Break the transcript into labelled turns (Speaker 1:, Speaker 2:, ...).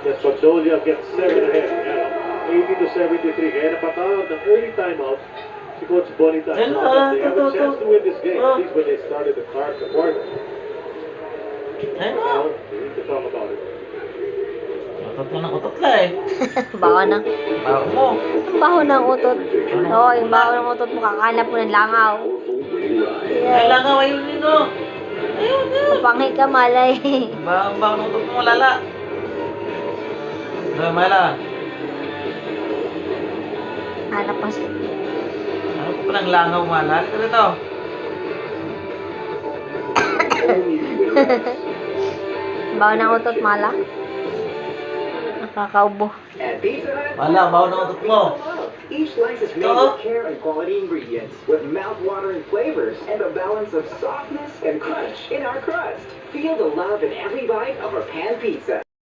Speaker 1: Yes, Magnolia gets 7 ahead. Yan, 80 to 73. Kaya napatawag ng early timeout si Coach Bonita. They have a chance to win this game. At least when they started the quarter. Now, we need to talk about it.
Speaker 2: Utot mo ng utot la eh.
Speaker 3: Baho ng...
Speaker 2: Baho mo.
Speaker 3: Ang baho ng utot. Oo, yung baho ng utot mo, kakanap mo ng langaw.
Speaker 2: Ay, langaw, ayun yun o. Ayun yun.
Speaker 3: Kapanghi ka, malay.
Speaker 2: Baho ng utot mo, lala. Ano, Mala?
Speaker 3: Hanap pa siya.
Speaker 2: Ano ko pa ng langaw, Mala? Halika rito.
Speaker 3: Baho ng utot, mala. Nakakaubo.
Speaker 2: Mala, baho ng utot mo.
Speaker 4: Each slice is made with care and quality ingredients, with mouth-watering flavors and a balance of softness and crunch in our crust. Feel the love in every bite of our pan pizza.